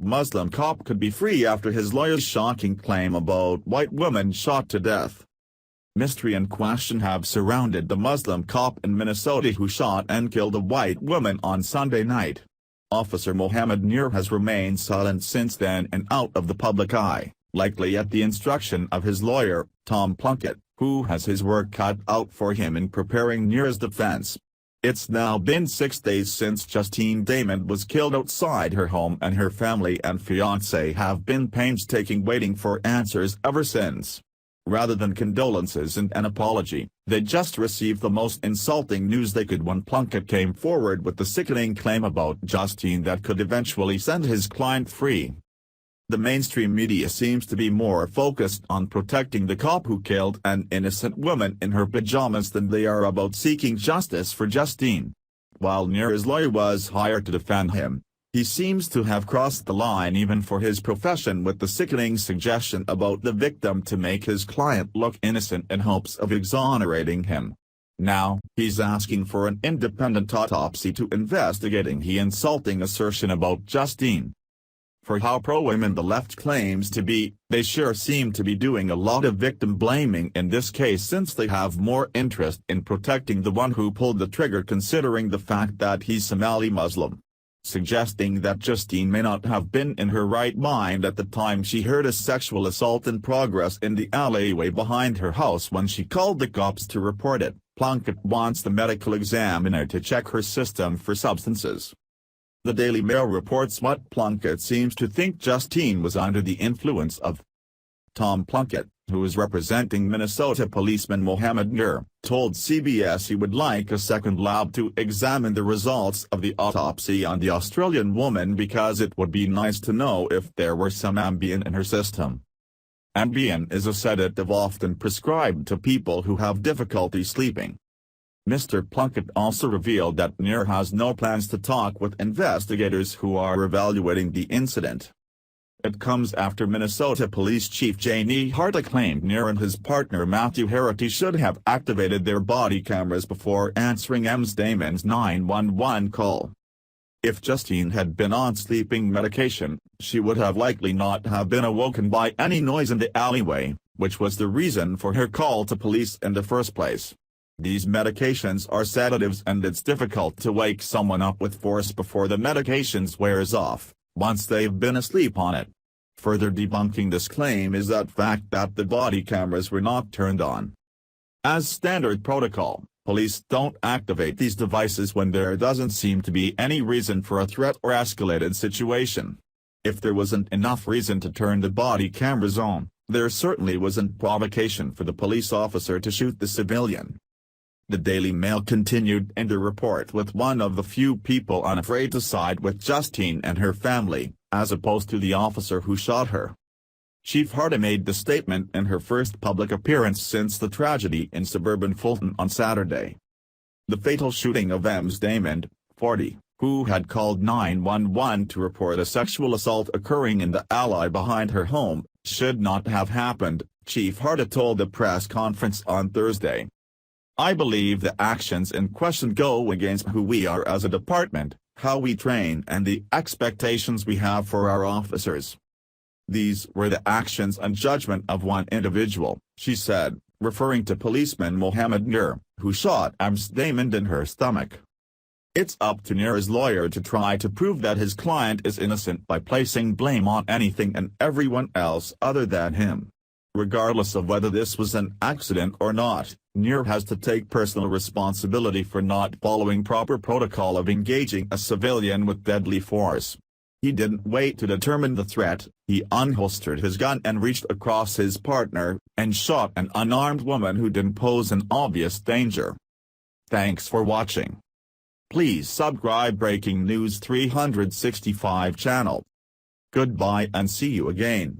Muslim cop could be free after his lawyer's shocking claim about white woman shot to death. Mystery and question have surrounded the Muslim cop in Minnesota who shot and killed a white woman on Sunday night. Officer Mohammed Nur has remained silent since then and out of the public eye, likely at the instruction of his lawyer, Tom Plunkett, who has his work cut out for him in preparing Nur's defense. It's now been 6 days since Justine Damond was killed outside her home, and her family and fiancé have been painstaking waiting for answers ever since. Rather than condolences and an apology, they just received the most insulting news they could when Plunkett came forward with the sickening claim about Justine that could eventually send his client free. The mainstream media seems to be more focused on protecting the cop who killed an innocent woman in her pajamas than they are about seeking justice for Justine. While Nur's lawyer was hired to defend him, he seems to have crossed the line even for his profession with the sickening suggestion about the victim to make his client look innocent in hopes of exonerating him. Now, he's asking for an independent autopsy to investigating the insulting assertion about Justine. For how pro-women the left claims to be, they sure seem to be doing a lot of victim blaming in this case, since they have more interest in protecting the one who pulled the trigger, considering the fact that he's Somali Muslim. Suggesting that Justine may not have been in her right mind at the time she heard a sexual assault in progress in the alleyway behind her house when she called the cops to report it. Plunkett wants the medical examiner to check her system for substances. The Daily Mail reports what Plunkett seems to think Justine was under the influence of. Tom Plunkett, who is representing Minnesota policeman Mohammed Nur, told CBS he would like a second lab to examine the results of the autopsy on the Australian woman because it would be nice to know if there were some Ambien in her system. Ambien is a sedative often prescribed to people who have difficulty sleeping. Mr. Plunkett also revealed that Nur has no plans to talk with investigators who are evaluating the incident. It comes after Minnesota Police Chief Janie Hartley claimed Nur and his partner Matthew Harity should have activated their body cameras before answering Ms. Damond's 911 call. If Justine had been on sleeping medication, she would have likely not have been awoken by any noise in the alleyway, which was the reason for her call to police in the first place. These medications are sedatives, and it's difficult to wake someone up with force before the medications wears off, once they've been asleep on it. Further debunking this claim is that fact that the body cameras were not turned on. As standard protocol, police don't activate these devices when there doesn't seem to be any reason for a threat or escalated situation. If there wasn't enough reason to turn the body cameras on, there certainly wasn't provocation for the police officer to shoot the civilian. The Daily Mail continued in the report with one of the few people unafraid to side with Justine and her family, as opposed to the officer who shot her. Chief Hardy made the statement in her first public appearance since the tragedy in suburban Fulton on Saturday. The fatal shooting of Ms. Damond, 40, who had called 911 to report a sexual assault occurring in the alley behind her home, should not have happened, Chief Hardy told a press conference on Thursday. I believe the actions in question go against who we are as a department, how we train, and the expectations we have for our officers. These were the actions and judgment of one individual, she said, referring to policeman Mohammed Nur, who shot Ms. Damond in her stomach. It's up to Nur's lawyer to try to prove that his client is innocent by placing blame on anything and everyone else other than him. Regardless of whether this was an accident or not, Nur has to take personal responsibility for not following proper protocol of engaging a civilian with deadly force. He didn't wait to determine the threat, he unholstered his gun and reached across his partner, and shot an unarmed woman who didn't pose an obvious danger. Thanks for watching. Please subscribe Breaking News 365 channel. Goodbye and see you again.